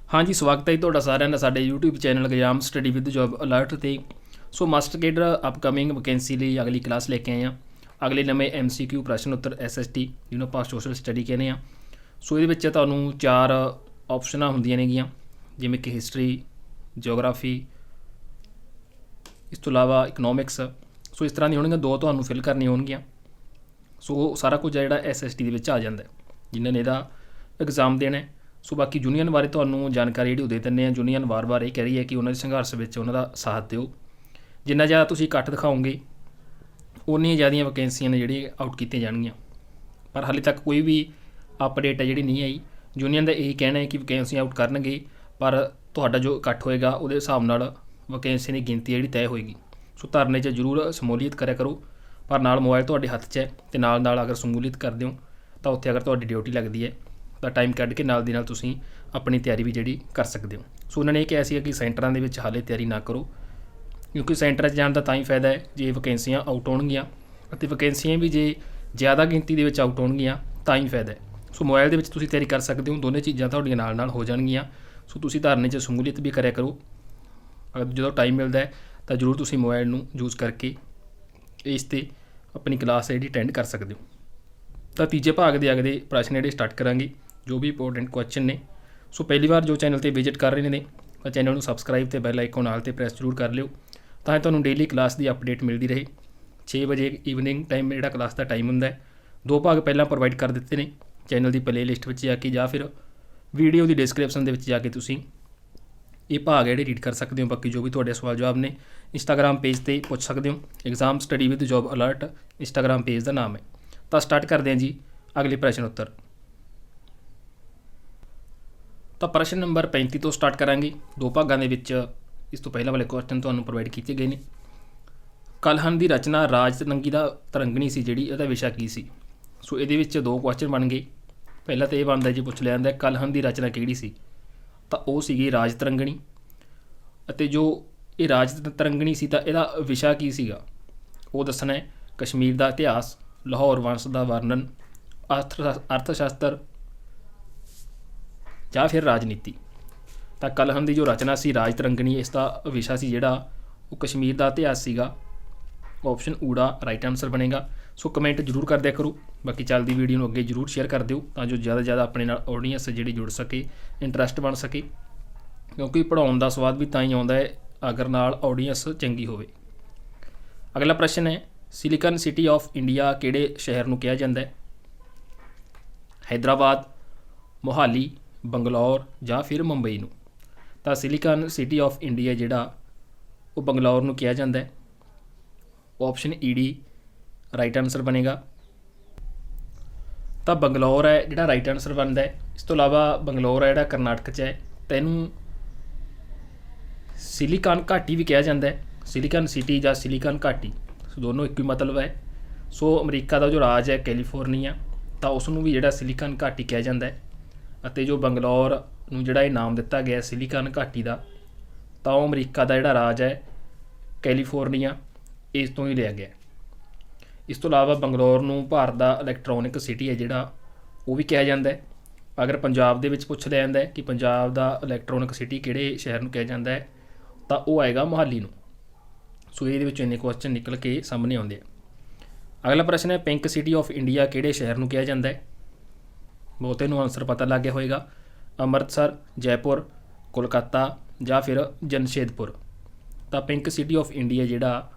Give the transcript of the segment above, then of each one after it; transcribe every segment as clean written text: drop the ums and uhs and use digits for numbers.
हाँ जी, स्वागत है जी ਤੁਹਾਡਾ ਸਾਰਿਆਂ ਦਾ ਸਾਡੇ YouTube channel exam study with job alert ਤੇ। ਸੋ ਮਾਸਟਰ ਕੇਡਰ ਅਪਕਮਿੰਗ ਵੈਕੈਂਸੀ ਲਈ ਅਗਲੀ ਕਲਾਸ ਲੈ ਕੇ ਆਏ ਹਾਂ। ਅਗਲੇ ਨਵੇਂ MCQ ਪ੍ਰਸ਼ਨ ਉੱਤਰ SST ਜਿਹਨੂੰ ਆਪਾਂ ਸੋਸ਼ਲ ਸਟੱਡੀ ਕਹਿੰਦੇ ਹਾਂ। ਸੋ ਇਹਦੇ ਵਿੱਚ ਤੁਹਾਨੂੰ 4 ਆਪਸ਼ਨਾਂ ਹੁੰਦੀਆਂ ਨੇਗੀਆਂ, ਜਿਵੇਂ ਕਿ ਹਿਸਟਰੀ, ਜਿਓਗ੍ਰਾਫੀ, ਇਸ ਤੋਂ ਇਲਾਵਾ ਇਕਨੋਮਿਕਸ। ਸੋ ਇਸ ਤਰ੍ਹਾਂ ਦੀਆਂ ਹੋਣਗੀਆਂ, 2 ਤੁਹਾਨੂੰ ਫਿਲ ਕਰਨੀਆਂ ਹੋਣਗੀਆਂ। ਸੋ ਸਾਰਾ ਕੁਝ ਹੈ ਜਿਹੜਾ SST ਦੇ ਵਿੱਚ ਆ ਜਾਂਦਾ ਜਿਨ੍ਹਾਂ ਨੇ ਇਹਦਾ ਐਗਜ਼ਾਮ ਦੇਣਾ। ਸੋ ਬਾਕੀ ਯੂਨੀਅਨ ਬਾਰੇ ਤੁਹਾਨੂੰ ਜਾਣਕਾਰੀ ਜਿਹੜੀ ਉਹ ਦੇ ਦਿੰਦੇ ਹਾਂ। ਯੂਨੀਅਨ ਵਾਰ-ਵਾਰ ਇਹ ਕਹਿ ਰਹੀ ਹੈ ਕਿ ਉਹਨਾਂ ਦੇ ਸੰਘਰਸ਼ ਵਿੱਚ ਉਹਨਾਂ ਦਾ ਸਾਥ ਦਿਓ। ਜਿੰਨਾ ਜ਼ਿਆਦਾ ਤੁਸੀਂ ਇਕੱਠ ਦਿਖਾਓਗੇ ਉਨੀਆਂ ਜ਼ਿਆਦੀਆਂ ਵੈਕੈਂਸੀਆਂ ਨੇ ਜਿਹੜੀਆਂ ਆਊਟ ਕੀਤੀਆਂ ਜਾਣਗੀਆਂ, ਪਰ ਹਾਲੇ ਤੱਕ ਕੋਈ ਵੀ ਅਪਡੇਟ ਹੈ ਜਿਹੜੀ ਨਹੀਂ ਆਈ। ਯੂਨੀਅਨ ਦਾ ਇਹੀ ਕਹਿਣਾ ਹੈ ਕਿ ਵੈਕੈਂਸੀਆਂ ਆਊਟ ਕਰਨਗੇ, ਪਰ ਤੁਹਾਡਾ ਜੋ ਇਕੱਠ ਹੋਏਗਾ ਉਹਦੇ ਹਿਸਾਬ ਨਾਲ ਵੈਕੈਂਸੀ ਦੀ ਗਿਣਤੀ ਜਿਹੜੀ ਤੈਅ ਹੋਏਗੀ। ਸੋ ਧਰਨੇ 'ਚ ਜ਼ਰੂਰ ਸ਼ਮੂਲੀਅਤ ਕਰਿਆ ਕਰੋ, ਪਰ ਨਾਲ ਮੋਬਾਈਲ ਤੁਹਾਡੇ ਹੱਥ 'ਚ ਹੈ ਅਤੇ ਨਾਲ ਅਗਰ ਸ਼ਮੂਲੀਅਤ ਕਰਦੇ ਹੋ ਤਾਂ ਉੱਥੇ ਅਗਰ ਤੁਹਾਡੀ ਡਿਊਟੀ ਲੱਗਦੀ ਹੈ ਤਾਂ ਟਾਈਮ ਕੱਢ ਕੇ ਨਾਲ ਦੀ ਨਾਲ ਤੁਸੀਂ ਆਪਣੀ ਤਿਆਰੀ ਵੀ ਜਿਹੜੀ ਕਰ ਸਕਦੇ ਹੋ। ਸੋ ਉਹਨਾਂ ਨੇ ਇਹ ਕਿਹਾ ਸੀ ਕਿ ਸੈਂਟਰਾਂ ਦੇ ਵਿੱਚ ਹਾਲੇ ਤਿਆਰੀ ਨਾ ਕਰੋ, ਕਿਉਂਕਿ ਸੈਂਟਰਾਂ 'ਚ ਜਾਣ ਦਾ ਤਾਂ ਹੀ ਫਾਇਦਾ ਹੈ ਜੇ ਵੈਕੈਂਸੀਆਂ ਆਊਟ ਹੋਣਗੀਆਂ, ਅਤੇ ਵੈਕੈਂਸੀਆਂ ਵੀ ਜੇ ਜ਼ਿਆਦਾ ਗਿਣਤੀ ਦੇ ਵਿੱਚ ਆਊਟ ਹੋਣਗੀਆਂ ਤਾਂ ਹੀ ਫਾਇਦਾ ਹੈ। ਸੋ ਮੋਬਾਈਲ ਦੇ ਵਿੱਚ ਤੁਸੀਂ ਤਿਆਰੀ ਕਰ ਸਕਦੇ ਹੋ, ਦੋਨੇ ਚੀਜ਼ਾਂ ਤੁਹਾਡੀਆਂ ਨਾਲ ਹੋ ਜਾਣਗੀਆਂ। ਸੋ ਤੁਸੀਂ ਧਰਨੇ 'ਚ ਸ਼ਮੂਲੀਅਤ ਵੀ ਕਰਿਆ ਕਰੋ। ਜਦੋਂ ਟਾਈਮ ਮਿਲਦਾ ਹੈ ਤਾਂ ਜ਼ਰੂਰ ਤੁਸੀਂ ਮੋਬਾਈਲ ਨੂੰ ਯੂਜ਼ ਕਰਕੇ ਇਸ 'ਤੇ ਆਪਣੀ ਕਲਾਸ ਜਿਹੜੀ ਅਟੈਂਡ ਕਰ ਸਕਦੇ ਹੋ। ਤਾਂ ਤੀਜੇ ਭਾਗ ਦੇ ਅਗਲੇ ਪ੍ਰਸ਼ਨ ਜਿਹੜੇ ਸਟਾਰਟ ਕਰਾਂਗੇ, ਜੋ ਵੀ ਇੰਪੋਰਟੈਂਟ ਕੁਐਸਚਨ ਨੇ। ਸੋ ਪਹਿਲੀ ਵਾਰ ਜੋ ਚੈਨਲ 'ਤੇ ਵਿਜ਼ਿਟ ਕਰ ਰਹੇ ਨੇ ਤਾਂ ਚੈਨਲ ਨੂੰ ਸਬਸਕ੍ਰਾਈਬ ਅਤੇ ਬੈਲ ਆਈਕਨ ਨਾਲ 'ਤੇ ਪ੍ਰੈਸ ਜ਼ਰੂਰ ਕਰ ਲਿਓ, ਤਾਂ ਹੀ ਤੁਹਾਨੂੰ ਡੇਲੀ ਕਲਾਸ ਦੀ ਅਪਡੇਟ ਮਿਲਦੀ ਰਹੇ। 6 ਵਜੇ ਈਵਨਿੰਗ ਟਾਈਮ ਜਿਹੜਾ ਕਲਾਸ ਦਾ ਟਾਈਮ ਹੁੰਦਾ ਹੈ। 2 ਭਾਗ ਪਹਿਲਾਂ ਪ੍ਰੋਵਾਈਡ ਕਰ ਦਿੱਤੇ ਨੇ ਚੈਨਲ ਦੀ ਪਲੇਲਿਸਟ ਵਿੱਚ ਜਾ ਕੇ, ਜਾਂ ਫਿਰ ਵੀਡੀਓ ਦੀ ਡਿਸਕ੍ਰਿਪਸ਼ਨ ਦੇ ਵਿੱਚ ਜਾ ਕੇ ਤੁਸੀਂ ਇਹ ਭਾਗ ਜਿਹੜੇ ਰੀਡ ਕਰ ਸਕਦੇ ਹੋ। ਬਾਕੀ ਜੋ ਵੀ ਤੁਹਾਡੇ ਸਵਾਲ ਜਵਾਬ ਨੇ ਇੰਸਟਾਗ੍ਰਾਮ ਪੇਜ 'ਤੇ ਪੁੱਛ ਸਕਦੇ ਹੋ। Exam study with job alert Instagram page ਦਾ ਨਾਮ ਹੈ। ਤਾਂ ਸਟਾਰਟ ਕਰਦੇ ਹਾਂ ਜੀ ਅਗਲੇ ਪ੍ਰਸ਼ਨ ਉੱਤਰ। ਤਾਂ ਪ੍ਰਸ਼ਨ ਨੰਬਰ 35 ਤੋਂ ਸਟਾਰਟ ਕਰਾਂਗੇ। 2 ਭਾਗਾਂ ਦੇ ਵਿੱਚ ਇਸ ਤੋਂ ਪਹਿਲਾਂ ਵਾਲੇ ਕੁਐਸਚਨ ਤੁਹਾਨੂੰ ਪ੍ਰੋਵਾਈਡ ਕੀਤੇ ਗਏ ਨੇ। ਕਲਹਨ ਦੀ ਰਚਨਾ ਰਾਜ ਤਰੰਗਣੀ ਸੀ ਜਿਹੜੀ, ਇਹਦਾ ਵਿਸ਼ਾ ਕੀ ਸੀ? ਸੋ ਇਹਦੇ ਵਿੱਚ 2 ਕੁਐਸਚਨ ਬਣ ਗਏ। ਪਹਿਲਾਂ ਤਾਂ ਇਹ ਬਣਦਾ ਜੀ, ਪੁੱਛ ਲਿਆ ਜਾਂਦਾ ਕਲਹਨ ਦੀ ਰਚਨਾ ਕਿਹੜੀ ਸੀ, ਤਾਂ ਉਹ ਸੀਗੀ ਰਾਜ ਤਰੰਗਣੀ। ਅਤੇ ਜੋ ਇਹ ਰਾਜ ਤਰੰਗਣੀ ਸੀ ਤਾਂ ਇਹਦਾ ਵਿਸ਼ਾ ਕੀ ਸੀਗਾ ਉਹ ਦੱਸਣਾ ਹੈ। ਕਸ਼ਮੀਰ ਦਾ ਇਤਿਹਾਸ, ਲਾਹੌਰ ਵੰਸ਼ ਦਾ ਵਰਣਨ, ਅਰਥ ਸ਼ਾਸਤਰ ਜਾਂ ਫਿਰ ਰਾਜਨੀਤੀ। ਤਾਂ ਕਲਹਨ ਦੀ ਜੋ ਰਚਨਾ ਸੀ ਰਾਜ ਤਰੰਗਣੀ, ਇਸ ਦਾ ਵਿਸ਼ਾ ਸੀ ਜਿਹੜਾ ਉਹ ਕਸ਼ਮੀਰ ਦਾ ਇਤਿਹਾਸ ਸੀਗਾ। ਆਪਸ਼ਨ ਊੜਾ ਰਾਈਟ ਆਨਸਰ ਬਣੇਗਾ। ਸੋ ਕਮੈਂਟ ਜ਼ਰੂਰ ਕਰ ਦਿਆ ਕਰੋ। ਬਾਕੀ ਚੱਲਦੀ ਵੀਡੀਓ ਨੂੰ ਅੱਗੇ ਜ਼ਰੂਰ ਸ਼ੇਅਰ ਕਰ ਦਿਓ ਤਾਂ ਜੋ ਜ਼ਿਆਦਾ ਆਪਣੇ ਨਾਲ ਆਡੀਅנס ਜਿਹੜੀ ਜੁੜ ਸਕੇ, ਇੰਟਰਸਟ ਬਣ ਸਕੇ, ਕਿਉਂਕਿ ਪੜ੍ਹਾਉਣ ਦਾ ਸਵਾਦ ਵੀ ਤਾਂ ਹੀ ਆਉਂਦਾ ਹੈ ਅਗਰ ਨਾਲ ਆਡੀਅנס ਚੰਗੀ ਹੋਵੇ। ਅਗਲਾ ਪ੍ਰਸ਼ਨ ਹੈ, ਸਿਲੀਕਨ ਸਿਟੀ ਆਫ ਇੰਡੀਆ ਕਿਹੜੇ ਸ਼ਹਿਰ ਨੂੰ ਕਿਹਾ ਜਾਂਦਾ ਹੈ? ਹੈਦਰਾਬਾਦ, ਮੋਹਾਲੀ, ਬੰਗਲੌਰ ਜਾਂ ਫਿਰ ਮੁੰਬਈ ਨੂੰ। ਤਾਂ ਸਿਲੀਕਨ ਸਿਟੀ ਆਫ ਇੰਡੀਆ ਜਿਹੜਾ ਉਹ ਬੰਗਲੌਰ ਨੂੰ ਕਿਹਾ ਜਾਂਦਾ ਹੈ। ਆਪਸ਼ਨ ED ਰਾਈਟ ਆਨਸਰ ਬਣੇਗਾ। ਤਾਂ ਬੰਗਲੌਰ ਹੈ ਜਿਹੜਾ ਰਾਈਟ ਆਨਸਰ ਬਣਦਾ ਹੈ। ਇਸ ਤੋਂ ਇਲਾਵਾ ਬੰਗਲੌਰ ਹੈ ਜਿਹੜਾ ਕਰਨਾਟਕ 'ਚ ਹੈ, ਤਾਂ ਇਹਨੂੰ ਸਿਲੀਕਾਨ ਘਾਟੀ ਵੀ ਕਿਹਾ ਜਾਂਦਾ ਹੈ। ਸਿਲੀਕਨ ਸਿਟੀ ਜਾਂ ਸਿਲੀਕਨ ਘਾਟੀ, ਸੋ ਦੋਨੋਂ ਇੱਕ ਹੀ ਮਤਲਬ ਹੈ। ਸੋ ਅਮਰੀਕਾ ਦਾ ਜੋ ਰਾਜ ਹੈ ਕੈਲੀਫੋਰਨੀਆ, ਤਾਂ ਉਸ ਨੂੰ ਵੀ ਜਿਹੜਾ ਸਿਲੀਕਨ ਘਾਟੀ ਕਿਹਾ ਜਾਂਦਾ ਹੈ। ਅਤੇ ਜੋ ਬੰਗਲੌਰ ਨੂੰ ਜਿਹੜਾ ਇਹ ਨਾਮ ਦਿੱਤਾ ਗਿਆ ਸਿਲੀਕਨ ਘਾਟੀ ਦਾ, ਤਾਂ ਉਹ ਅਮਰੀਕਾ ਦਾ ਜਿਹੜਾ ਰਾਜ ਹੈ ਕੈਲੀਫੋਰਨੀਆ, ਇਸ ਤੋਂ ਹੀ ਲਿਆ ਗਿਆ। ਇਸ ਤੋਂ ਇਲਾਵਾ ਬੰਗਲੌਰ ਨੂੰ ਭਾਰਤ ਦਾ ਇਲੈਕਟ੍ਰੋਨਿਕ ਸਿਟੀ ਹੈ ਜਿਹੜਾ ਉਹ ਵੀ ਕਿਹਾ ਜਾਂਦਾ ਹੈ। ਅਗਰ ਪੰਜਾਬ ਦੇ ਵਿੱਚ ਪੁੱਛ ਲਿਆ ਜਾਂਦਾ ਹੈ ਕਿ ਪੰਜਾਬ ਦਾ ਇਲੈਕਟ੍ਰੋਨਿਕ ਸਿਟੀ ਕਿਹੜੇ ਸ਼ਹਿਰ ਨੂੰ ਕਿਹਾ ਜਾਂਦਾ ਹੈ, ਤਾਂ ਉਹ ਆਏਗਾ ਮੋਹਾਲੀ ਨੂੰ। ਸੋ ਇਹਦੇ ਵਿੱਚ ਇੰਨੇ ਕੁਐਸਚਨ ਨਿਕਲ ਕੇ ਸਾਹਮਣੇ ਆਉਂਦੇ ਆ। ਅਗਲਾ ਪ੍ਰਸ਼ਨ ਹੈ, ਪਿੰਕ ਸਿਟੀ ਆਫ ਇੰਡੀਆ ਕਿਹੜੇ ਸ਼ਹਿਰ ਨੂੰ ਕਿਹਾ ਜਾਂਦਾ ਹੈ? ਬਹੁਤੇ ਨੂੰ ਆਨਸਰ ਪਤਾ ਲੱਗ ਗਿਆ ਹੋਏਗਾ। ਅੰਮ੍ਰਿਤਸਰ, ਜੈਪੁਰ, ਕੋਲਕਾਤਾ ਜਾਂ ਫਿਰ ਜਮਸ਼ੇਦਪੁਰ। ਤਾਂ ਪਿੰਕ ਸਿਟੀ ਆਫ ਇੰਡੀਆ ਜਿਹੜਾ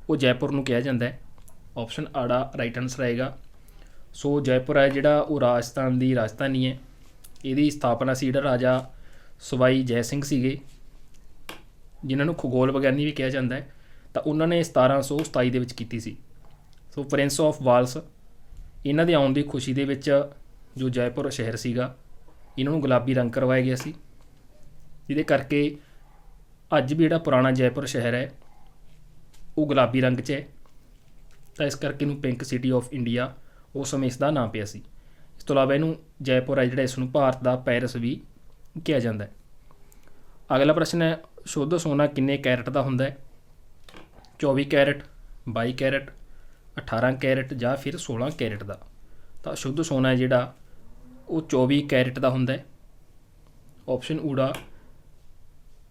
ਉਹ ਜੈਪੁਰ ਨੂੰ ਕਿਹਾ ਜਾਂਦਾ ਹੈ। ਆਪਸ਼ਨ ਆੜਾ ਰਾਈਟ ਆਨਸਰ ਆਏਗਾ। ਸੋ ਜੈਪੁਰ ਹੈ ਜਿਹੜਾ ਉਹ ਰਾਜਸਥਾਨ ਦੀ ਰਾਜਧਾਨੀ ਹੈ। ਇਹਦੀ ਸਥਾਪਨਾ ਸੀ ਜਿਹੜਾ ਰਾਜਾ ਸਵਾਈ ਜੈ ਸਿੰਘ ਸੀਗੇ, ਜਿਨ੍ਹਾਂ ਨੂੰ ਖਗੋਲ ਵਿਗਿਆਨੀ ਵੀ ਕਿਹਾ ਜਾਂਦਾ ਹੈ। ਤਾਂ ਉਹਨਾਂ ਨੇ 1727 ਦੇ ਵਿੱਚ ਕੀਤੀ ਸੀ। ਸੋ ਪ੍ਰਿੰਸ ਆਫ ਵਾਲਸ, ਇਹਨਾਂ ਦੇ ਆਉਣ ਦੀ ਖੁਸ਼ੀ ਦੇ ਵਿੱਚ ਜੋ ਜੈਪੁਰ ਸ਼ਹਿਰ ਸੀਗਾ ਇਹਨਾਂ ਨੂੰ ਗੁਲਾਬੀ ਰੰਗ ਕਰਵਾਇਆ ਗਿਆ ਸੀ, ਜਿਹਦੇ ਕਰਕੇ ਅੱਜ ਵੀ ਜਿਹੜਾ ਪੁਰਾਣਾ ਜੈਪੁਰ ਸ਼ਹਿਰ ਹੈ ਉਹ ਗੁਲਾਬੀ ਰੰਗ 'ਚ ਹੈ। ਤਾਂ ਇਸ ਕਰਕੇ ਇਹਨੂੰ ਪਿੰਕ ਸਿਟੀ ਆਫ ਇੰਡੀਆ ਉਸ ਸਮੇਂ ਇਸ ਦਾ ਨਾਮ ਪਿਆ ਸੀ। ਇਸ ਤੋਂ ਇਲਾਵਾ ਇਹਨੂੰ ਜੈਪੁਰ ਹੈ ਜਿਹੜਾ ਇਸ ਨੂੰ ਭਾਰਤ ਦਾ ਪੈਰਿਸ ਵੀ ਕਿਹਾ ਜਾਂਦਾ ਹੈ। ਅਗਲਾ ਪ੍ਰਸ਼ਨ ਹੈ, ਸ਼ੁੱਧ ਸੋਨਾ ਕਿੰਨੇ ਕੈਰਟ ਦਾ ਹੁੰਦਾ ਹੈ? 24 ਕੈਰਟ, 22 ਕੈਰਟ, 18 ਕੈਰਟ ਜਾਂ ਫਿਰ 16 ਕੈਰਟ ਦਾ। ਤਾਂ ਸ਼ੁੱਧ ਸੋਨਾ ਹੈ ਜਿਹੜਾ ਉਹ 24 ਕੈਰਟ ਦਾ ਹੁੰਦਾ ਹੈ। ਆਪਸ਼ਨ ਊੜਾ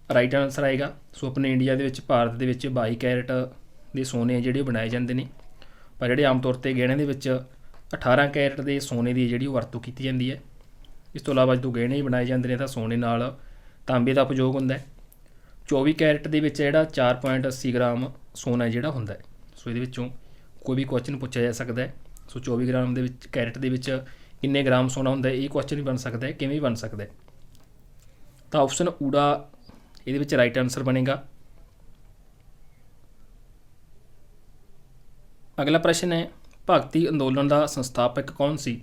ਰਾਈਟ ਆਨਸਰ ਆਏਗਾ। ਸੋ ਆਪਣੇ ਇੰਡੀਆ ਦੇ ਵਿੱਚ, ਭਾਰਤ ਦੇ ਵਿੱਚ 22 ਕੈਰਟ ਦੇ ਸੋਨੇ ਜਿਹੜੇ ਬਣਾਏ ਜਾਂਦੇ ਨੇ, ਪਰ ਜਿਹੜੇ ਆਮ ਤੌਰ 'ਤੇ ਗਹਿਣਿਆਂ ਦੇ ਵਿੱਚ 18 ਕੈਰਟ ਦੇ ਸੋਨੇ ਦੀ ਜਿਹੜੀ ਉਹ ਵਰਤੋਂ ਕੀਤੀ ਜਾਂਦੀ ਹੈ। ਇਸ ਤੋਂ ਇਲਾਵਾ ਜਦੋਂ ਗਹਿਣੇ ਬਣਾਏ ਜਾਂਦੇ ਨੇ ਤਾਂ ਸੋਨੇ ਨਾਲ ਤਾਂਬੇ ਦਾ ਉਪਯੋਗ ਹੁੰਦਾ ਹੈ। 24 ਕੈਰਟ ਦੇ ਵਿੱਚ ਜਿਹੜਾ 4.80 ਗ੍ਰਾਮ ਸੋਨਾ ਜਿਹੜਾ ਹੁੰਦਾ ਹੈ। ਸੋ ਇਹਦੇ ਵਿੱਚੋਂ ਕੋਈ ਵੀ ਕੁਐਸਚਨ ਪੁੱਛਿਆ ਜਾ ਸਕਦਾ ਹੈ। ਸੋ 24 ਗ੍ਰਾਮ ਦੇ ਵਿੱਚ, ਕੈਰਟ ਦੇ ਵਿੱਚ ਕਿੰਨੇ ਗ੍ਰਾਮ ਸੋਨਾ ਹੁੰਦਾ ਹੈ, ਇਹ ਕੁਐਸਚਨ ਵੀ ਬਣ ਸਕਦਾ ਹੈ, ਕਿਵੇਂ ਵੀ ਬਣ ਸਕਦਾ ਹੈ। ਤਾਂ ਆਪਸ਼ਨ ਊੜਾ ਇਹਦੇ ਵਿੱਚ ਰਾਈਟ ਆਨਸਰ ਬਣੇਗਾ। ਅਗਲਾ ਪ੍ਰਸ਼ਨ ਹੈ, ਭਗਤੀ ਅੰਦੋਲਨ ਦਾ ਸੰਸਥਾਪਕ ਕੌਣ ਸੀ?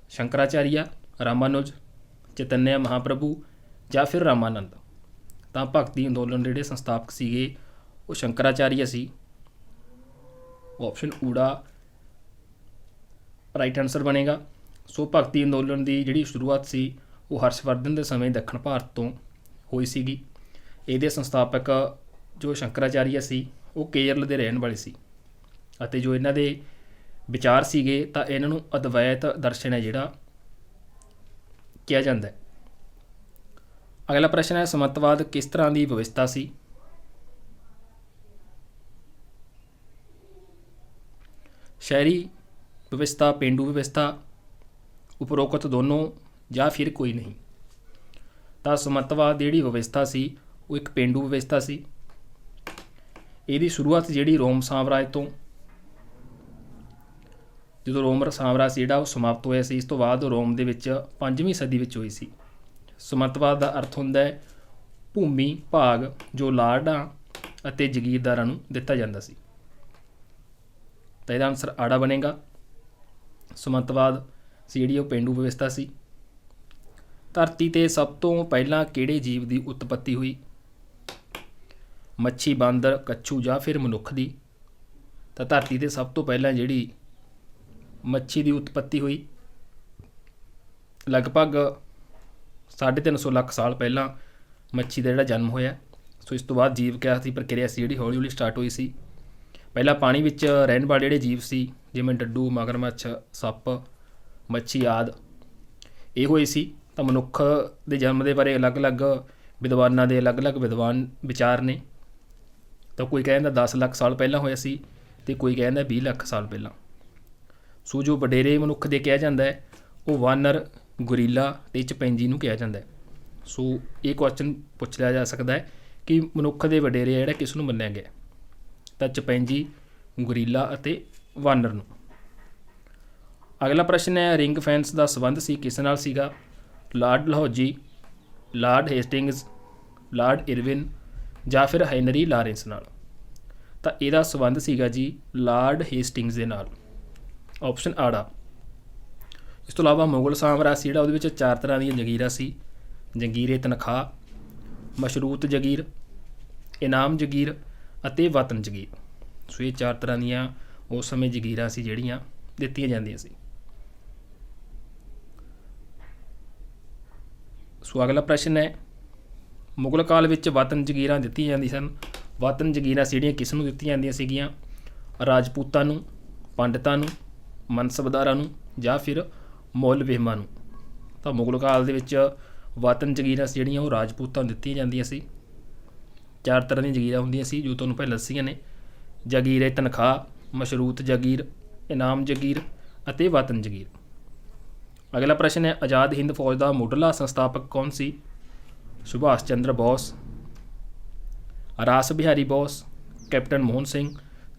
ਸ਼ੰਕਰਾਚਾਰੀਆ, ਰਾਮਾਨੁਜ, ਚੈਤਨਿਆ ਮਹਾਪ੍ਰਭੂ ਜਾਂ ਫਿਰ ਰਾਮਾਨੰਦ। ਤਾਂ ਭਗਤੀ ਅੰਦੋਲਨ ਦੇ ਜਿਹੜੇ ਸੰਸਥਾਪਕ ਸੀਗੇ ਉਹ ਸ਼ੰਕਰਾਚਾਰੀਆ ਸੀ। ਆਪਸ਼ਨ ਊੜਾ ਰਾਈਟ ਆਨਸਰ ਬਣੇਗਾ। ਸੋ ਭਗਤੀ ਅੰਦੋਲਨ ਦੀ ਜਿਹੜੀ ਸ਼ੁਰੂਆਤ ਸੀ ਉਹ ਹਰਸ਼ਵਰਧਨ ਦੇ ਸਮੇਂ ਦੱਖਣ ਭਾਰਤ ਤੋਂ ਹੋਈ ਸੀਗੀ। ਇਹਦੇ ਸੰਸਥਾਪਕ ਜੋ ਸ਼ੰਕਰਾਚਾਰੀਆ ਸੀ ਉਹ ਕੇਰਲ ਦੇ ਰਹਿਣ ਵਾਲੇ ਸੀ, ਅਤੇ ਜੋ ਇਹਨਾਂ ਦੇ ਵਿਚਾਰ ਸੀਗੇ ਤਾਂ ਇਹਨਾਂ ਨੂੰ ਅਦਵੈਤ ਦਰਸ਼ਨ ਹੈ ਜਿਹੜਾ ਕਿਹਾ ਜਾਂਦਾ ਹੈ। ਅਗਲਾ ਪ੍ਰਸ਼ਨ ਹੈ, ਸਮਤਵਾਦ ਕਿਸ ਤਰ੍ਹਾਂ ਦੀ ਵਿਵਸਥਾ ਸੀ? ਸ਼ਹਿਰੀ ਵਿਵਸਥਾ, ਪੇਂਡੂ ਵਿਵਸਥਾ, ਉਪਰੋਕਤ ਦੋਨੋਂ ਜਾਂ ਫਿਰ ਕੋਈ ਨਹੀਂ। ਤਾਂ ਸਮਤਵਾਦ ਜਿਹੜੀ ਵਿਵਸਥਾ ਸੀ ਉਹ ਇੱਕ ਪੇਂਡੂ ਵਿਵਸਥਾ ਸੀ। ਇਹਦੀ ਸ਼ੁਰੂਆਤ ਜਿਹੜੀ ਰੋਮ ਸਾਮਰਾਜ ਤੋਂ, ਜਦੋਂ ਰੋਮ ਸਾਮਰਾਜ ਸੀ ਜਿਹੜਾ ਉਹ ਸਮਾਪਤ ਹੋਇਆ ਸੀ, ਇਸ ਤੋਂ ਬਾਅਦ ਰੋਮ ਦੇ ਵਿੱਚ 5ਵੀਂ ਸਦੀ ਵਿੱਚ ਹੋਈ ਸੀ। ਸਮਤਵਾਦ ਦਾ ਅਰਥ ਹੁੰਦਾ ਹੈ ਭੂਮੀ ਭਾਗ ਜੋ ਲਾਰਡਾਂ ਅਤੇ ਜ਼ਗੀਰਦਾਰਾਂ ਨੂੰ ਦਿੱਤਾ ਜਾਂਦਾ ਸੀ। ਤਾਂ ਇਹਦਾ ਆਨਸਰ ਆੜਾ ਬਣੇਗਾ। ਸਮਤਵਾਦ ਸੀ ਜਿਹੜੀ ਉਹ ਪੇਂਡੂ ਵਿਵਸਥਾ ਸੀ। ਧਰਤੀ 'ਤੇ ਸਭ ਤੋਂ ਪਹਿਲਾਂ ਕਿਹੜੇ ਜੀਵ ਦੀ ਉਤਪੱਤੀ ਹੋਈ? ਮੱਛੀ, ਬਾਂਦਰ, ਕੱਛੂ ਜਾਂ ਫਿਰ ਮਨੁੱਖ ਦੀ। ਤਾਂ ਧਰਤੀ 'ਤੇ ਸਭ ਤੋਂ ਪਹਿਲਾਂ ਜਿਹੜੀ ਮੱਛੀ ਦੀ ਉਤਪੱਤੀ ਹੋਈ। ਲਗਭਗ 350 ਲੱਖ ਸਾਲ ਪਹਿਲਾਂ ਮੱਛੀ ਦਾ ਜਿਹੜਾ ਜਨਮ ਹੋਇਆ। ਸੋ ਇਸ ਤੋਂ ਬਾਅਦ ਜੀਵ ਕਿਆਸੀ ਪ੍ਰਕਿਰਿਆ ਸੀ ਜਿਹੜੀ ਹੌਲੀ ਹੌਲੀ ਸਟਾਰਟ ਹੋਈ ਸੀ। ਪਹਿਲਾਂ ਪਾਣੀ ਵਿੱਚ ਰਹਿਣ ਵਾਲੇ ਜਿਹੜੇ ਜੀਵ ਸੀ ਜਿਵੇਂ ਡੱਡੂ, ਮਗਰਮੱਛ, ਸੱਪ, ਮੱਛੀ ਆਦਿ ਇਹ ਹੋਏ ਸੀ। ਤਾਂ ਮਨੁੱਖ ਦੇ ਜਨਮ ਦੇ ਬਾਰੇ ਅਲੱਗ-ਅਲੱਗ ਵਿਦਵਾਨਾਂ ਦੇ ਅਲੱਗ-ਅਲੱਗ ਵਿਦਵਾਨ ਵਿਚਾਰ ਨੇ। ਤਾਂ ਕੋਈ ਕਹਿੰਦਾ 10 ਲੱਖ ਸਾਲ ਪਹਿਲਾਂ ਹੋਇਆ ਸੀ ਅਤੇ ਕੋਈ ਕਹਿੰਦਾ 20 ਲੱਖ ਸਾਲ ਪਹਿਲਾਂ। ਸੋ ਜੋ ਵਡੇਰੇ ਮਨੁੱਖ ਦੇ ਕਿਹਾ ਜਾਂਦਾ ਹੈ ਉਹ ਵਾਨਰ, ਗੁਰੀਲਾ ਅਤੇ ਚਪੈਂਜੀ ਨੂੰ ਕਿਹਾ ਜਾਂਦਾ ਹੈ। ਸੋ ਇਹ ਕੁਐਸਚਨ ਪੁੱਛ ਲਿਆ ਜਾ ਸਕਦਾ ਹੈ ਕਿ ਮਨੁੱਖ ਦੇ ਵਡੇਰੇ ਜਿਹੜਾ ਕਿਸ ਨੂੰ ਮੰਨਿਆ ਗਿਆ? ਤਾਂ ਚਪੈਂਜੀ, ਗੁਰੀਲਾ ਅਤੇ ਵਾਨਰ ਨੂੰ। ਅਗਲਾ ਪ੍ਰਸ਼ਨ ਹੈ, ਰਿੰਗ ਫੈਂਸ ਦਾ ਸੰਬੰਧ ਸੀ ਕਿਸ ਨਾਲ ਸੀਗਾ? Lord Dalhousie, Lord Hastings, Lord Irwin ਜਾਂ ਫਿਰ ਹੈਨਰੀ ਲਾਰੈਂਸ ਨਾਲ। ਤਾਂ ਇਹਦਾ ਸੰਬੰਧ ਸੀਗਾ ਜੀ ਲਾਰਡ ਹੇਸਟਿੰਗਜ਼ ਦੇ ਨਾਲ। ਆਪਸ਼ਨ ਆੜਾ। ਇਸ ਤੋਂ ਇਲਾਵਾ ਮੁਗਲ ਸਾਮਰਾਜ ਸੀ ਜਿਹੜਾ ਉਹਦੇ ਵਿੱਚ 4 ਤਰ੍ਹਾਂ ਦੀਆਂ ਜਗੀਰਾਂ ਸੀ। ਜੰਗੀਰੇ ਤਨਖਾਹ, ਮਸ਼ਰੂਤ ਜਗੀਰ, ਇਨਾਮ ਜਗੀਰ ਅਤੇ ਵਤਨ ਜਗੀਰ। ਸੋ ਇਹ 4 ਤਰ੍ਹਾਂ ਦੀਆਂ ਉਸ ਸਮੇਂ ਜਗੀਰਾਂ ਸੀ ਜਿਹੜੀਆਂ ਦਿੱਤੀਆਂ ਜਾਂਦੀਆਂ ਸੀ। ਸੋ ਅਗਲਾ ਪ੍ਰਸ਼ਨ ਹੈ, ਮੁਗਲ ਕਾਲ ਵਿੱਚ ਵਤਨ ਜਗੀਰਾਂ ਦਿੱਤੀਆਂ ਜਾਂਦੀਆਂ ਸਨ। ਵਤਨ ਜਗੀਰਾਂ ਜਿਹੜੀਆਂ ਕਿਸ ਨੂੰ ਦਿੱਤੀਆਂ ਜਾਂਦੀਆਂ ਸੀਗੀਆਂ? ਰਾਜਪੂਤਾਂ ਨੂੰ, ਪੰਡਤਾਂ ਨੂੰ, ਮਨਸਬਦਾਰਾਂ ਨੂੰ ਜਾਂ ਫਿਰ ਮੌਲਵੀਮਾਂ ਨੂੰ। ਤਾਂ ਮੁਗਲ ਕਾਲ ਦੇ ਵਿੱਚ ਵਤਨ ਜਗੀਰਾਂ ਜਿਹੜੀਆਂ ਉਹ ਰਾਜਪੂਤਾਂ ਨੂੰ ਦਿੱਤੀਆਂ ਜਾਂਦੀਆਂ ਸੀ। 4 ਤਰ੍ਹਾਂ ਦੀਆਂ ਜਗੀਰਾਂ ਹੁੰਦੀਆਂ ਸੀ ਜੋ ਤੁਹਾਨੂੰ ਪਹਿਲਾਂ ਦੱਸੀਆਂ ਨੇ। ਜਗੀਰੇ ਤਨਖਾਹ, ਮਸ਼ਰੂਤ ਜਗੀਰ, ਇਨਾਮ ਜਗੀਰ ਅਤੇ ਵਤਨ ਜਗੀਰ। ਅਗਲਾ ਪ੍ਰਸ਼ਨ ਹੈ, ਆਜ਼ਾਦ ਹਿੰਦ ਫੌਜ ਦਾ ਮੁੱਢਲਾ ਸੰਸਥਾਪਕ ਕੌਣ ਸੀ? ਸੁਭਾਸ਼ ਚੰਦਰ ਬੋਸ, ਰਾਸ ਬਿਹਾਰੀ ਬੋਸ, ਕੈਪਟਨ ਮੋਹਨ ਸਿੰਘ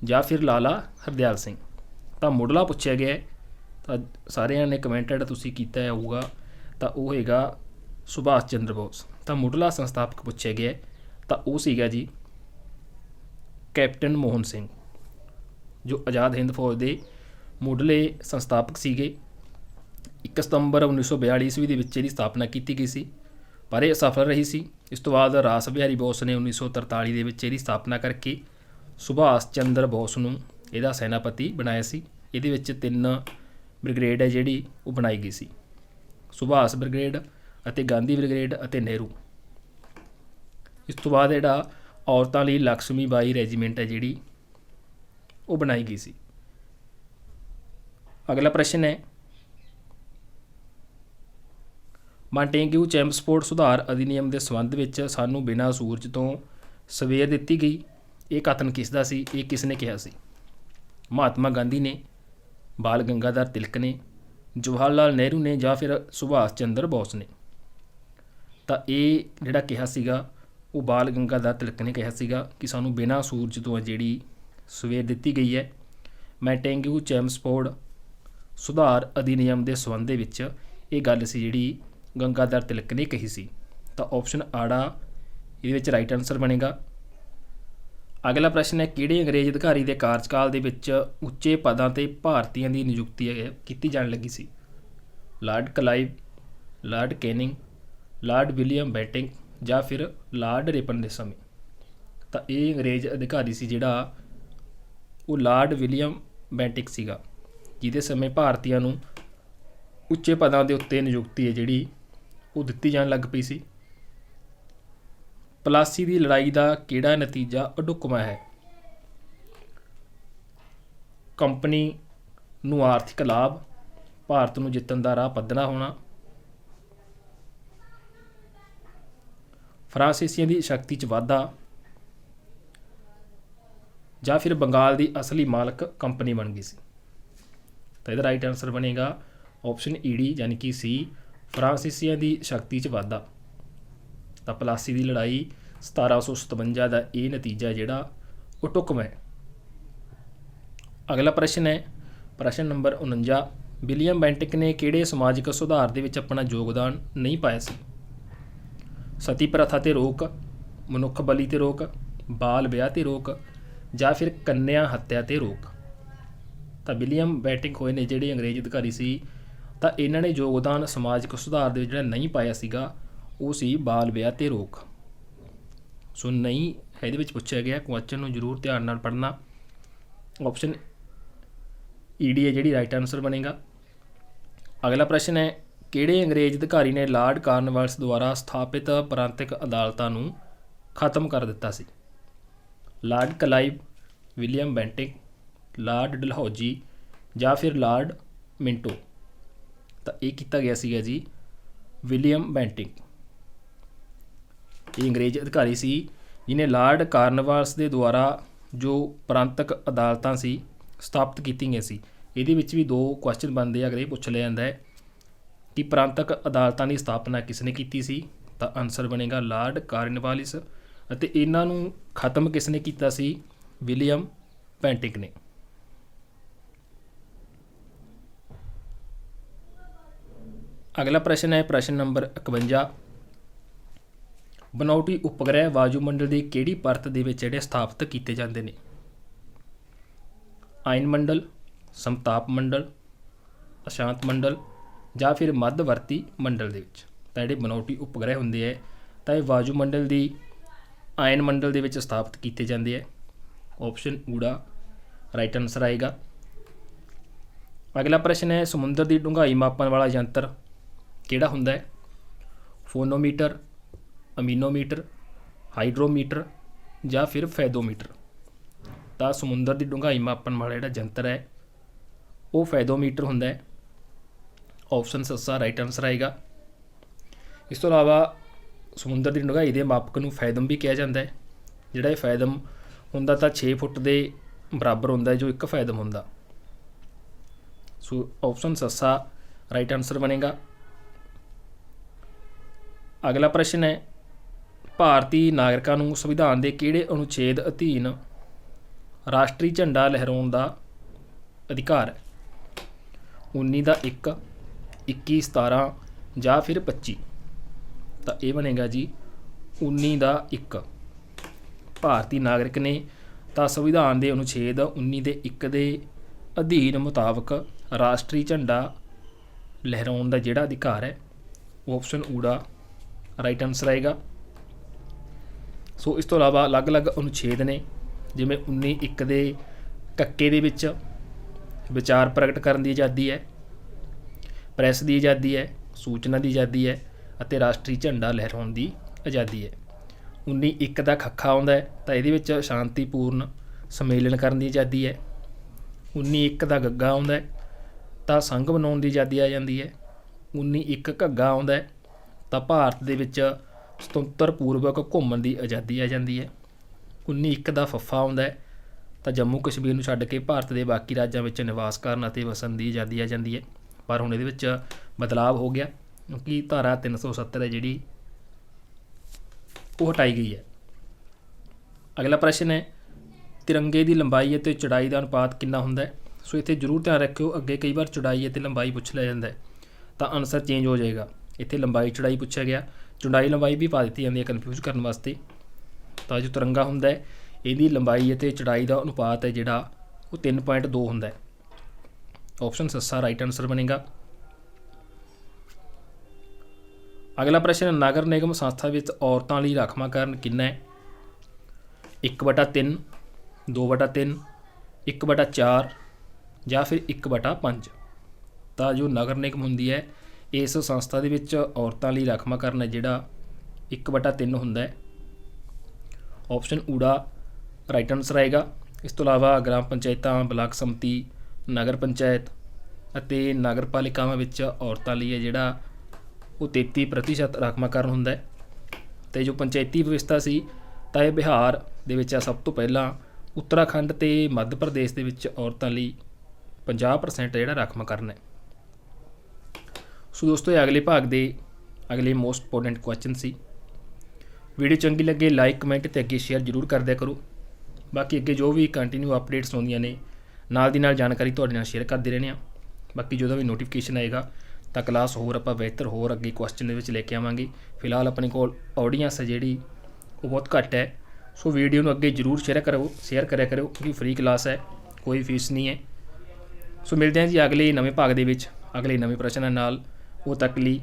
ਜਾਂ ਫਿਰ ਲਾਲਾ ਹਰਦਿਆਲ ਸਿੰਘ। ਤਾਂ ਮੁੱਢਲਾ ਪੁੱਛਿਆ ਗਿਆ ਹੈ, ਤਾਂ ਸਾਰਿਆਂ ਨੇ ਕਮੈਂਟ ਜਿਹੜਾ ਤੁਸੀਂ ਕੀਤਾ ਹੋਊਗਾ ਤਾਂ ਉਹ ਹੈਗਾ ਸੁਭਾਸ਼ ਚੰਦਰ ਬੋਸ। ਤਾਂ ਮੁੱਢਲਾ ਸੰਸਥਾਪਕ ਪੁੱਛਿਆ ਗਿਆ ਤਾਂ ਉਹ ਸੀਗਾ ਜੀ ਕੈਪਟਨ ਮੋਹਨ ਸਿੰਘ, ਜੋ ਆਜ਼ਾਦ ਹਿੰਦ ਫੌਜ ਦੇ ਮੁੱਢਲੇ ਸੰਸਥਾਪਕ ਸੀਗੇ। 1 ਸਤੰਬਰ 1942 ਈਸਵੀ ਦੇ ਵਿੱਚ ਇਹਦੀ ਸਥਾਪਨਾ ਕੀਤੀ ਗਈ ਸੀ, ਪਰ ਇਹ ਅਸਫਲ ਰਹੀ ਸੀ। ਇਸ ਤੋਂ ਬਾਅਦ ਰਾਸ ਬਿਹਾਰੀ ਬੋਸ ਨੇ 1943 ਦੇ ਵਿੱਚ ਇਹਦੀ ਸਥਾਪਨਾ ਕਰਕੇ ਸੁਭਾਸ਼ ਚੰਦਰ ਬੋਸ ਨੂੰ ਇਹਦਾ ਸੈਨਾਪਤੀ ਬਣਾਇਆ ਸੀ। ਇਹਦੇ ਵਿੱਚ 3 ਬ੍ਰਿਗੇਡ ਹੈ ਜਿਹੜੀ ਉਹ ਬਣਾਈ ਗਈ ਸੀ, ਸੁਭਾਸ਼ ਬ੍ਰਿਗੇਡ ਅਤੇ ਗਾਂਧੀ ਬ੍ਰਿਗੇਡ ਅਤੇ ਨਹਿਰੂ। ਇਸ ਤੋਂ ਬਾਅਦ ਜਿਹੜਾ ਔਰਤਾਂ ਲਈ ਲਕਸ਼ਮੀ ਬਾਈ ਰੈਜੀਮੈਂਟ ਹੈ ਜਿਹੜੀ ਉਹ ਬਣਾਈ ਗਈ ਸੀ। ਅਗਲਾ ਪ੍ਰਸ਼ਨ ਹੈ, ਮਾਂਟੇਗਿਊ ਚੈਂਪਸਫੋਰਡ ਸੁਧਾਰ ਅਧਿਨਿਯਮ ਦੇ ਸੰਬੰਧ ਵਿੱਚ ਸਾਨੂੰ ਬਿਨਾਂ ਸੂਰਜ ਤੋਂ ਸਵੇਰ ਦਿੱਤੀ ਗਈ, ਇਹ ਕਥਨ ਕਿਸ ਦਾ ਸੀ? ਇਹ ਕਿਸ ਨੇ ਕਿਹਾ ਸੀ? ਮਹਾਤਮਾ ਗਾਂਧੀ ਨੇ, ਬਾਲ ਗੰਗਾਧਰ ਤਿਲਕ ਨੇ, ਜਵਾਹਰ ਲਾਲ ਨਹਿਰੂ ਨੇ ਜਾਂ ਫਿਰ ਸੁਭਾਸ਼ ਚੰਦਰ ਬੋਸ ਨੇ? ਤਾਂ ਇਹ ਜਿਹੜਾ ਕਿਹਾ ਸੀਗਾ ਉਹ ਬਾਲ ਗੰਗਾਧਰ ਤਿਲਕ ਨੇ ਕਿਹਾ ਸੀਗਾ ਕਿ ਸਾਨੂੰ ਬਿਨਾਂ ਸੂਰਜ ਤੋਂ ਜਿਹੜੀ ਸਵੇਰ ਦਿੱਤੀ ਗਈ ਹੈ। ਮੈਂਟੇਗਿਊ ਚੈਂਪਸਫੋਰਡ ਸੁਧਾਰ ਅਧਿਨਿਯਮ ਦੇ ਸੰਬੰਧ ਦੇ ਵਿੱਚ ਇਹ ਗੱਲ ਸੀ ਜਿਹੜੀ ਗੰਗਾਧਰ ਤਿਲਕ ਨੇ ਕਹੀ ਸੀ। ਤਾਂ ਆਪਸ਼ਨ ਆੜਾ ਇਹਦੇ ਵਿੱਚ ਰਾਈਟ ਆਨਸਰ ਬਣੇਗਾ। ਅਗਲਾ ਪ੍ਰਸ਼ਨ ਹੈ, ਕਿਹੜੇ ਅੰਗਰੇਜ਼ ਅਧਿਕਾਰੀ ਦੇ ਕਾਰਜਕਾਲ ਦੇ ਵਿੱਚ ਉੱਚੇ ਪਦਾਂ 'ਤੇ ਭਾਰਤੀਆਂ ਦੀ ਨਿਯੁਕਤੀ ਕੀਤੀ ਜਾਣ ਲੱਗੀ ਸੀ? Lord Clive, Lord Canning, Lord William Bentinck ਜਾਂ ਫਿਰ ਲਾਰਡ ਰਿਪਨ ਦੇ ਸਮੇਂ? ਤਾਂ ਇਹ ਅੰਗਰੇਜ਼ ਅਧਿਕਾਰੀ ਸੀ ਜਿਹੜਾ ਉਹ ਲਾਰਡ ਵਿਲੀਅਮ ਬੈਂਟਿਕ ਸੀਗਾ, ਜਿਹਦੇ ਸਮੇਂ ਭਾਰਤੀਆਂ ਨੂੰ ਉੱਚੇ ਪਦਾਂ ਦੇ ਉੱਤੇ ਨਿਯੁਕਤੀ ਹੈ ਜਿਹੜੀ ਉਹ ਦਿੱਤੀ ਜਾਣ ਲੱਗ ਪਈ ਸੀ। ਪਲਾਸੀ ਦੀ ਲੜਾਈ ਦਾ ਕਿਹੜਾ ਨਤੀਜਾ ਅਢੁੱਕਵਾਂ ਹੈ? ਕੰਪਨੀ ਨੂੰ ਆਰਥਿਕ ਲਾਭ, ਭਾਰਤ ਨੂੰ ਜਿੱਤਣ ਦਾ ਰਾਹ ਪੱਧਰਾ ਹੋਣਾ, ਫਰਾਂਸੀਸੀਆਂ ਦੀ ਸ਼ਕਤੀ 'ਚ ਵਾਧਾ ਜਾਂ ਫਿਰ ਬੰਗਾਲ ਦੀ ਅਸਲੀ ਮਾਲਕ ਕੰਪਨੀ ਬਣ ਗਈ ਸੀ? ਤਾਂ ਇਹਦਾ ਰਾਈਟ ਆਨਸਰ ਬਣੇਗਾ ਆਪਸ਼ਨ ਈਡੀ ਯਾਨੀ ਕਿ ਸੀ, ਫਰਾਂਸੀਸੀਆਂ ਦੀ ਸ਼ਕਤੀ 'ਚ ਵਾਧਾ। ਤਾਂ ਪਲਾਸੀ ਦੀ ਲੜਾਈ 1757 ਦਾ ਇਹ ਨਤੀਜਾ ਜਿਹੜਾ ਉਹ ਢੁੱਕਵਾਂ ਹੈ। ਅਗਲਾ ਪ੍ਰਸ਼ਨ ਹੈ ਪ੍ਰਸ਼ਨ ਨੰਬਰ 49, ਵਿਲੀਅਮ ਬੈਂਟਿਕ ਨੇ ਕਿਹੜੇ ਸਮਾਜਿਕ ਸੁਧਾਰ ਦੇ ਵਿੱਚ ਆਪਣਾ ਯੋਗਦਾਨ ਨਹੀਂ ਪਾਇਆ ਸੀ? ਸਤੀ ਪ੍ਰਥਾ 'ਤੇ ਰੋਕ, ਮਨੁੱਖ ਬਲੀ 'ਤੇ ਰੋਕ, ਬਾਲ ਵਿਆਹ 'ਤੇ ਰੋਕ ਜਾਂ ਫਿਰ ਕੰਨਿਆ ਹੱਤਿਆ 'ਤੇ ਰੋਕ? ਤਾਂ ਵਿਲੀਅਮ ਬੈਂਟਿਕ ਹੋਏ ਨੇ ਜਿਹੜੇ ਅੰਗਰੇਜ਼ ਅਧਿਕਾਰੀ ਸੀ, ਤਾਂ ਇਹਨਾਂ ਨੇ ਯੋਗਦਾਨ ਸਮਾਜਿਕ ਸੁਧਾਰ ਦੇ ਵਿੱਚ ਜਿਹੜਾ ਨਹੀਂ ਪਾਇਆ ਸੀਗਾ ਉਹ ਸੀ ਬਾਲ ਵਿਆਹ 'ਤੇ ਰੋਕ। ਸੋ ਨਹੀਂ ਇਹਦੇ ਵਿੱਚ ਪੁੱਛਿਆ ਗਿਆ, ਕੁਐਸਚਨ ਨੂੰ ਜ਼ਰੂਰ ਧਿਆਨ ਨਾਲ ਪੜ੍ਹਨਾ। ਆਪਸ਼ਨ ਈਡੀ ਹੈ ਜਿਹੜੀ ਰਾਈਟ ਆਨਸਰ ਬਣੇਗਾ। ਅਗਲਾ ਪ੍ਰਸ਼ਨ ਹੈ, ਕਿਹੜੇ ਅੰਗਰੇਜ਼ ਅਧਿਕਾਰੀ ਨੇ ਲਾਰਡ ਕਾਰਨਵਾਲਿਸ ਦੁਆਰਾ ਸਥਾਪਿਤ ਪ੍ਰਾਂਤਿਕ ਅਦਾਲਤਾਂ ਨੂੰ ਖਤਮ ਕਰ ਦਿੱਤਾ ਸੀ? Lord Clive, William Bentinck, Lord Dalhousie ਜਾਂ ਫਿਰ ਲਾਰਡ ਮਿੰਟੋ? ਤਾਂ ਇਹ ਕੀਤਾ ਗਿਆ ਸੀਗਾ ਜੀ ਵਿਲੀਅਮ ਬੈਂਟਿਕ। ਇਹ ਅੰਗਰੇਜ਼ ਅਧਿਕਾਰੀ ਸੀ ਜਿਹਨੇ ਲਾਰਡ ਕਾਰਨਵਾਲਿਸ ਦੇ ਦੁਆਰਾ ਜੋ ਪ੍ਰਾਂਤਕ ਅਦਾਲਤਾਂ ਸੀ ਸਥਾਪਿਤ ਕੀਤੀਆਂ ਗਈਆਂ ਸੀ। ਇਹਦੇ ਵਿੱਚ ਵੀ ਦੋ ਕੁਐਸਚਨ ਬਣਦੇ ਆ, ਅਗਰ ਇਹ ਪੁੱਛ ਲਿਆ ਜਾਂਦਾ ਹੈ ਕਿ ਪ੍ਰਾਂਤਕ ਅਦਾਲਤਾਂ ਦੀ ਸਥਾਪਨਾ ਕਿਸ ਨੇ ਕੀਤੀ ਸੀ? ਤਾਂ ਆਨਸਰ ਬਣੇਗਾ ਲਾਰਡ ਕਾਰਨਵਾਲਿਸ। ਅਤੇ ਇਹਨਾਂ ਨੂੰ ਖਤਮ ਕਿਸ ਨੇ ਕੀਤਾ ਸੀ? ਵਿਲੀਅਮ ਬੈਂਟਿਕ ਨੇ। ਅਗਲਾ ਪ੍ਰਸ਼ਨ ਹੈ ਪ੍ਰਸ਼ਨ ਨੰਬਰ 51, ਬਨਾਵਟੀ ਉਪਗ੍ਰਹਿ ਵਾਯੂਮੰਡਲ ਦੀ ਕਿਹੜੀ ਪਰਤ ਦੇ ਵਿੱਚ ਜਿਹੜੇ ਸਥਾਪਿਤ ਕੀਤੇ ਜਾਂਦੇ ਨੇ? ਆਇਨ ਮੰਡਲ, ਸਮਤਾਪ ਮੰਡਲ, ਅਸ਼ਾਂਤ ਮੰਡਲ ਜਾਂ ਫਿਰ ਮੱਧਵਰਤੀ ਮੰਡਲ ਦੇ ਵਿੱਚ? ਤਾਂ ਜਿਹੜੇ ਬਨਾਵਟੀ ਉਪਗ੍ਰਹਿ ਹੁੰਦੇ ਹੈ ਤਾਂ ਇਹ ਵਾਯੂਮੰਡਲ ਦੀ ਆਇਨ ਮੰਡਲ ਦੇ ਵਿੱਚ ਸਥਾਪਿਤ ਕੀਤੇ ਜਾਂਦੇ ਹੈ। ਆਪਸ਼ਨ ਊੜਾ ਰਾਈਟ ਆਨਸਰ ਆਏਗਾ। ਅਗਲਾ ਪ੍ਰਸ਼ਨ ਹੈ, ਸਮੁੰਦਰ ਦੀ ਡੂੰਘਾਈ ਮਾਪਣ ਵਾਲਾ ਯੰਤਰ ਕਿਹੜਾ ਹੁੰਦਾ ਹੈ? ਫੋਨੋਮੀਟਰ, ਅਮੀਨੋਮੀਟਰ, ਹਾਈਡਰੋਮੀਟਰ ਜਾਂ ਫਿਰ ਫੈਦੋਮੀਟਰ? ਤਾਂ ਸਮੁੰਦਰ ਦੀ ਡੂੰਘਾਈ ਮਾਪਣ ਵਾਲਾ ਜਿਹੜਾ ਯੰਤਰ ਹੈ ਉਹ ਫੈਦੋਮੀਟਰ ਹੁੰਦਾ ਹੈ। ਆਪਸ਼ਨ ਸੱਸਾ ਰਾਈਟ ਆਨਸਰ ਆਏਗਾ। ਇਸ ਤੋਂ ਇਲਾਵਾ ਸਮੁੰਦਰ ਦੀ ਡੂੰਘਾਈ ਦੇ ਮਾਪਕ ਨੂੰ ਫੈਦਮ ਵੀ ਕਿਹਾ ਜਾਂਦਾ ਹੈ। ਜਿਹੜਾ ਇਹ ਫੈਦਮ ਹੁੰਦਾ ਤਾਂ 6 ਫੁੱਟ ਦੇ ਬਰਾਬਰ ਹੁੰਦਾ ਜੋ 1 ਫੈਦਮ ਹੁੰਦਾ। ਸੋ ਆਪਸ਼ਨ ਸੱਸਾ ਰਾਈਟ ਆਨਸਰ ਬਣੇਗਾ। ਅਗਲਾ ਪ੍ਰਸ਼ਨ ਹੈ, ਭਾਰਤੀ ਨਾਗਰਿਕਾਂ ਨੂੰ ਸੰਵਿਧਾਨ ਦੇ ਕਿਹੜੇ ਅਨੁਛੇਦ ਅਧੀਨ ਰਾਸ਼ਟਰੀ ਝੰਡਾ ਲਹਿਰਾਉਣ ਦਾ ਅਧਿਕਾਰ ਹੈ? 19 ਦਾ 1, 21, 17 ਜਾਂ ਫਿਰ 25? ਤਾਂ ਇਹ ਬਣੇਗਾ ਜੀ 19 ਦਾ 1। ਭਾਰਤੀ ਨਾਗਰਿਕ ਨੇ ਤਾਂ ਸੰਵਿਧਾਨ ਦੇ ਅਨੁਛੇਦ 19 ਦੇ 1 ਦੇ ਅਧੀਨ ਮੁਤਾਬਕ ਰਾਸ਼ਟਰੀ ਝੰਡਾ ਲਹਿਰਾਉਣ ਦਾ ਜਿਹੜਾ ਅਧਿਕਾਰ ਹੈ ਉਹ ਆਪਸ਼ਨ ਊੜਾ ਰਾਈਟ ਆਨਸਰ ਆਏਗਾ। ਸੋ ਇਸ ਤੋਂ ਇਲਾਵਾ ਅਲੱਗ-ਅਲੱਗ ਅਨੁਛੇਦ ਨੇ, ਜਿਵੇਂ 19(1) ਦੇ ਕੱਕੇ ਦੇ ਵਿੱਚ ਵਿਚਾਰ ਪ੍ਰਗਟ ਕਰਨ ਦੀ ਆਜ਼ਾਦੀ ਹੈ, ਪ੍ਰੈਸ ਦੀ ਆਜ਼ਾਦੀ ਹੈ, ਸੂਚਨਾ ਦੀ ਆਜ਼ਾਦੀ ਹੈ ਅਤੇ ਰਾਸ਼ਟਰੀ ਝੰਡਾ ਲਹਿਰਾਉਣ ਦੀ ਆਜ਼ਾਦੀ ਹੈ। 19(1) ਦਾ ਖੱਖਾ ਆਉਂਦਾ ਹੈ ਤਾਂ ਇਹਦੇ ਵਿੱਚ ਸ਼ਾਂਤੀਪੂਰਨ ਸੰਮੇਲਨ ਕਰਨ ਦੀ ਆਜ਼ਾਦੀ ਹੈ। 19(1) ਦਾ ਗੱਗਾ ਆਉਂਦਾ ਹੈ ਤਾਂ ਸੰਘ ਬਣਾਉਣ ਦੀ ਆਜ਼ਾਦੀ ਆ ਜਾਂਦੀ ਹੈ। 19(1) ਘੱਗਾ ਆਉਂਦਾ ਹੈ ਤਾਂ ਭਾਰਤ ਦੇ ਵਿੱਚ ਸੁਤੰਤਰ ਪੂਰਵਕ ਘੁੰਮਣ ਦੀ ਆਜ਼ਾਦੀ ਆ ਜਾਂਦੀ ਹੈ। 19 ਦਾ ਫੱਫਾ ਆਉਂਦਾ ਹੈ ਤਾਂ ਜੰਮੂ ਕਸ਼ਮੀਰ ਨੂੰ ਛੱਡ ਕੇ ਭਾਰਤ ਦੇ ਬਾਕੀ ਰਾਜਾਂ ਵਿੱਚ ਨਿਵਾਸ ਕਰਨ ਅਤੇ ਵਸਣ ਦੀ ਆਜ਼ਾਦੀ ਆ ਜਾਂਦੀ ਹੈ। ਪਰ ਹੁਣ ਇਹਦੇ ਵਿੱਚ ਬਦਲਾਵ ਹੋ ਗਿਆ ਕਿਉਂਕਿ ਧਾਰਾ 370 ਹੈ ਜਿਹੜੀ ਉਹ ਹਟਾਈ ਗਈ ਹੈ। ਅਗਲਾ ਪ੍ਰਸ਼ਨ ਹੈ ਤਿਰੰਗੇ ਦੀ ਲੰਬਾਈ ਅਤੇ ਚੌੜਾਈ ਦਾ ਅਨੁਪਾਤ ਕਿੰਨਾ ਹੁੰਦਾ ਹੈ। ਸੋ ਇੱਥੇ ਜ਼ਰੂਰ ਧਿਆਨ ਰੱਖਿਓ, ਅੱਗੇ ਕਈ ਵਾਰ ਚੌੜਾਈ ਅਤੇ ਲੰਬਾਈ ਪੁੱਛ ਲਿਆ ਜਾਂਦਾ ਹੈ ਤਾਂ ਆਨਸਰ ਚੇਂਜ ਹੋ ਜਾਏਗਾ। ਇੱਥੇ ਲੰਬਾਈ ਚੌੜਾਈ ਪੁੱਛਿਆ ਗਿਆ, ਚੌੜਾਈ ਲੰਬਾਈ ਵੀ ਪਾ ਦਿੱਤੀ ਜਾਂਦੀ ਹੈ ਕਨਫਿਊਜ਼ ਕਰਨ ਵਾਸਤੇ। ਤਾਂ ਜੋ ਤਿਰੰਗਾ ਹੁੰਦਾ ਹੈ ਇਹਦੀ ਲੰਬਾਈ ਅਤੇ ਚੌੜਾਈ ਦਾ ਅਨੁਪਾਤ ਹੈ ਜਿਹੜਾ ਉਹ 3.2 ਹੁੰਦਾ ਹੈ। ਆਪਸ਼ਨ ਸੱਸਾ ਰਾਈਟ ਆਨਸਰ ਬਣੇਗਾ। ਅਗਲਾ ਪ੍ਰਸ਼ਨ ਨਗਰ ਨਿਗਮ ਸੰਸਥਾ ਵਿੱਚ ਔਰਤਾਂ ਲਈ ਰਾਖਵਾਂਕਰਨ ਕਿੰਨਾ ਹੈ। 1/3, 2/3, 1/4 ਜਾਂ ਫਿਰ 1/5। ਤਾਂ ਜੋ ਨਗਰ ਨਿਗਮ ਹੁੰਦੀ ਹੈ ਇਸ ਸੰਸਥਾ ਦੇ ਵਿੱਚ ਔਰਤਾਂ ਲਈ ਰਾਖਵਾਂਕਰਨ ਹੈ ਜਿਹੜਾ 1/3 ਹੁੰਦਾ ਹੈ। ਆਪਸ਼ਨ ਊੜਾ ਰਾਈਟ ਆਨਸਰ ਆਏਗਾ। ਇਸ ਤੋਂ ਇਲਾਵਾ ਗ੍ਰਾਮ ਪੰਚਾਇਤਾਂ, ਬਲਾਕ ਸੰਮਤੀ, ਨਗਰ ਪੰਚਾਇਤ ਅਤੇ ਨਗਰ ਪਾਲਿਕਾਵਾਂ ਵਿੱਚ ਔਰਤਾਂ ਲਈ ਹੈ ਜਿਹੜਾ ਉਹ 33% ਰਾਖਵਾਂਕਰਨ ਹੁੰਦਾ ਹੈ। ਅਤੇ ਜੋ ਪੰਚਾਇਤੀ ਵਿਵਸਥਾ ਸੀ ਤਾਂ ਇਹ ਬਿਹਾਰ ਦੇ ਵਿੱਚ ਆ ਸਭ ਤੋਂ ਪਹਿਲਾਂ, ਉੱਤਰਾਖੰਡ ਅਤੇ ਮੱਧ ਪ੍ਰਦੇਸ਼ ਦੇ ਵਿੱਚ ਔਰਤਾਂ ਲਈ 50% ਜਿਹੜਾ ਰਾਖਵਾਂਕਰਨ ਹੈ। ਸੋ ਦੋਸਤੋ ਇਹ ਅਗਲੇ ਭਾਗ ਦੇ ਅਗਲੇ ਮੋਸਟ ਇੰਪੋਰਟੈਂਟ ਕੁਐਸਚਨ ਸੀ। ਵੀਡੀਓ ਚੰਗੀ ਲੱਗੇ ਲਾਈਕ ਕਮੈਂਟ ਅਤੇ ਅੱਗੇ ਸ਼ੇਅਰ ਜ਼ਰੂਰ ਕਰ ਦਿਆ ਕਰੋ। ਬਾਕੀ ਅੱਗੇ ਜੋ ਵੀ ਕੰਟੀਨਿਊ ਅਪਡੇਟਸ ਆਉਂਦੀਆਂ ਨੇ ਨਾਲ ਦੀ ਨਾਲ ਜਾਣਕਾਰੀ ਤੁਹਾਡੇ ਨਾਲ ਸ਼ੇਅਰ ਕਰਦੇ ਰਹਿੰਦੇ ਹਾਂ। ਬਾਕੀ ਜਦੋਂ ਵੀ ਨੋਟੀਫਿਕੇਸ਼ਨ ਆਏਗਾ ਤਾਂ ਕਲਾਸ ਹੋਰ ਆਪਾਂ ਬਿਹਤਰ ਹੋਰ ਅੱਗੇ ਕੁਐਸਚਨ ਦੇ ਵਿੱਚ ਲੈ ਕੇ ਆਵਾਂਗੇ। ਫਿਲਹਾਲ ਆਪਣੇ ਕੋਲ ਆਡੀਅੰਸ ਹੈ ਜਿਹੜੀ ਉਹ ਬਹੁਤ ਘੱਟ ਹੈ। ਸੋ ਵੀਡੀਓ ਨੂੰ ਅੱਗੇ ਜ਼ਰੂਰ ਸ਼ੇਅਰ ਕਰਿਆ ਕਰੋ ਕਿਉਂਕਿ ਫ੍ਰੀ ਕਲਾਸ ਹੈ, ਕੋਈ ਫੀਸ ਨਹੀਂ ਹੈ। ਸੋ ਮਿਲਦੇ ਹਾਂ ਜੀ ਅਗਲੇ ਨਵੇਂ ਭਾਗ ਦੇ ਵਿੱਚ ਅਗਲੇ ਨਵੇਂ ਪ੍ਰਸ਼ਨਾਂ ਨਾਲ। ਉਹ ਤੱਕ ਲਈ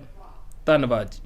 ਧੰਨਵਾਦ ਜੀ।